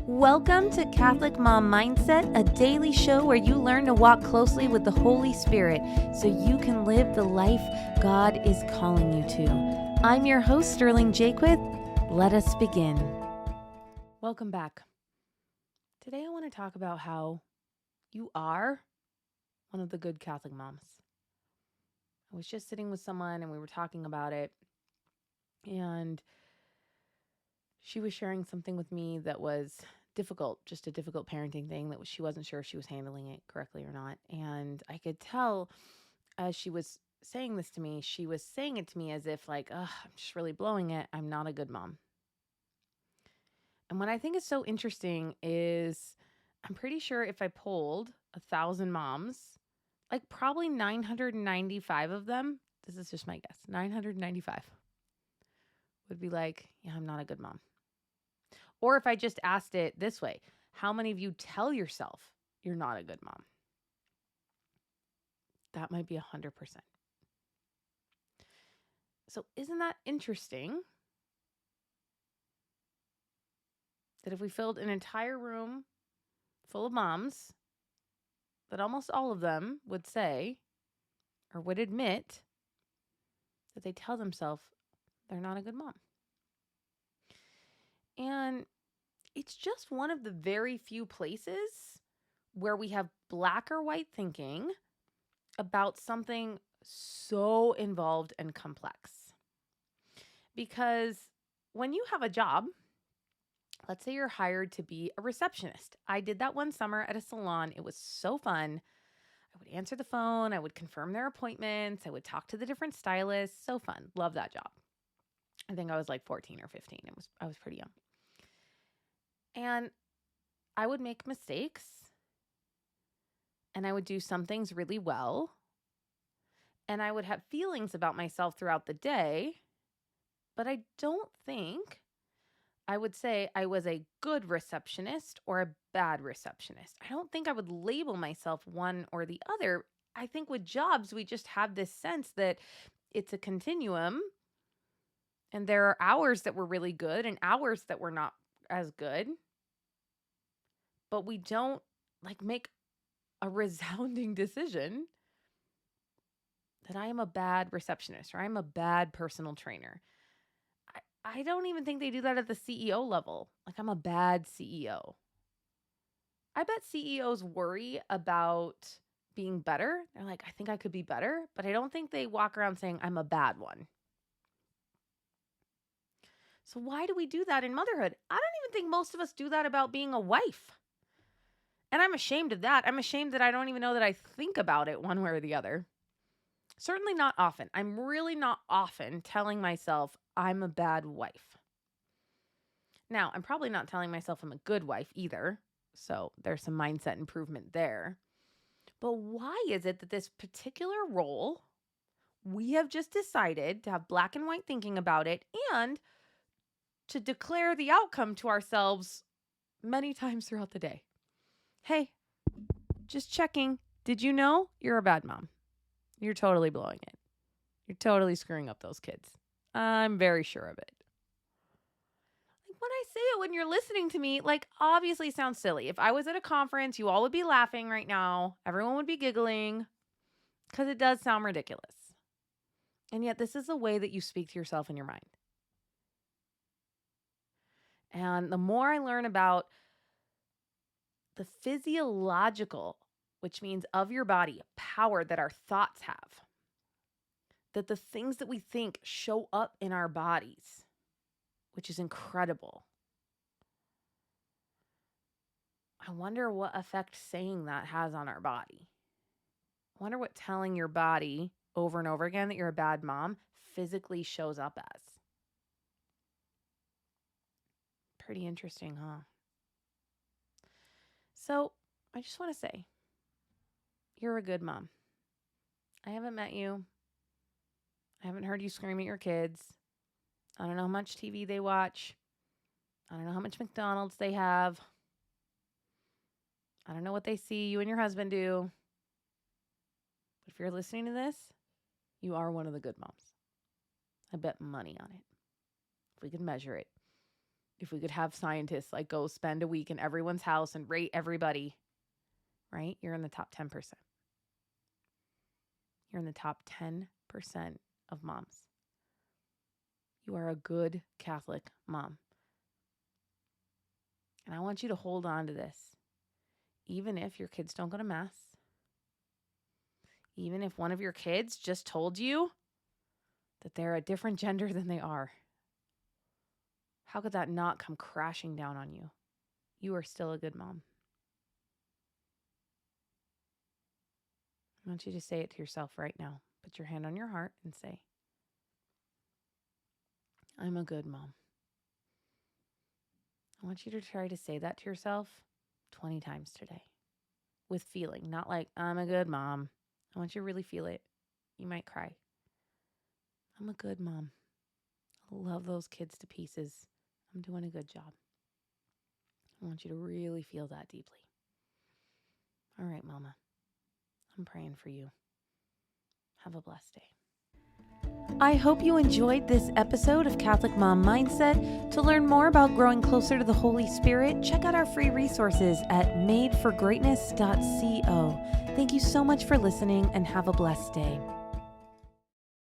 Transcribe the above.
Welcome to Catholic Mom Mindset, a daily show where you learn to walk closely with the Holy Spirit so you can live the life God is calling you to. I'm your host, Sterling Jaquith. Let us begin. Welcome back. Today I want to talk about how you are one of the good Catholic moms. I was just sitting with someone and we were talking about it, and she was sharing something with me that was difficult, just a difficult parenting thing that she wasn't sure if she was handling it correctly or not. And I could tell as she was saying this to me, she was saying it to me as if like, I'm just really blowing it. I'm not a good mom. And what I think is so interesting is I'm pretty sure if I polled 1,000 moms, like probably 995 of them, this is just my guess, 995 would be like, yeah, I'm not a good mom. Or if I just asked it this way, how many of you tell yourself you're not a good mom? That might be 100%. So isn't that interesting that if we filled an entire room full of moms, that almost all of them would say or would admit that they tell themselves they're not a good mom. And it's just one of the very few places where we have black or white thinking about something so involved and complex. Because when you have a job, let's say you're hired to be a receptionist. I did that one summer at a salon. It was so fun. I would answer the phone. I would confirm their appointments. I would talk to the different stylists. So fun. Love that job. I think I was like 14 or 15. I was pretty young. And I would make mistakes. And I would do some things really well. And I would have feelings about myself throughout the day. But I don't think I would say I was a good receptionist or a bad receptionist. I don't think I would label myself one or the other. I think with jobs, we just have this sense that it's a continuum and there are hours that were really good and hours that were not as good. But we don't make a resounding decision that I am a bad receptionist or I'm a bad personal trainer. I don't even think they do that at the CEO level. Like, I'm a bad CEO. I bet CEOs worry about being better. They're like, I think I could be better, but I don't think they walk around saying I'm a bad one. So why do we do that in motherhood? I don't even think most of us do that about being a wife. And I'm ashamed of that. I'm ashamed that I don't even know that I think about it one way or the other. Certainly not often. I'm really not often telling myself I'm a bad wife. Now, I'm probably not telling myself I'm a good wife either. So there's some mindset improvement there. But why is it that this particular role, we have just decided to have black and white thinking about it and to declare the outcome to ourselves many times throughout the day? Hey, just checking. Did you know you're a bad mom? You're totally blowing it. You're totally screwing up those kids. I'm very sure of it. When I say it, when you're listening to me, obviously sounds silly. If I was at a conference, you all would be laughing right now. Everyone would be giggling because it does sound ridiculous. And yet this is the way that you speak to yourself in your mind. And the more I learn about the physiological, which means of your body, power that our thoughts have, that the things that we think show up in our bodies, which is incredible. I wonder what effect saying that has on our body. I wonder what telling your body over and over again that you're a bad mom physically shows up as. Pretty interesting, huh? So I just want to say, you're a good mom. I haven't met you. I haven't heard you scream at your kids. I don't know how much TV they watch. I don't know how much McDonald's they have. I don't know what they see you and your husband do. But if you're listening to this, you are one of the good moms. I bet money on it. If we could measure it. If we could have scientists like go spend a week in everyone's house and rate everybody, right? You're in the top 10%. You're in the top 10% of moms. You are a good Catholic mom. And I want you to hold on to this. Even if your kids don't go to Mass, even if one of your kids just told you that they're a different gender than they are, how could that not come crashing down on you? You are still a good mom. I want you to say it to yourself right now. Put your hand on your heart and say, I'm a good mom. I want you to try to say that to yourself 20 times today with feeling, not like, I'm a good mom. I want you to really feel it. You might cry. I'm a good mom. I love those kids to pieces. I'm doing a good job. I want you to really feel that deeply. All right, Mama. I'm praying for you. Have a blessed day. I hope you enjoyed this episode of Catholic Mom Mindset. To learn more about growing closer to the Holy Spirit, check out our free resources at madeforgreatness.co. Thank you so much for listening and have a blessed day.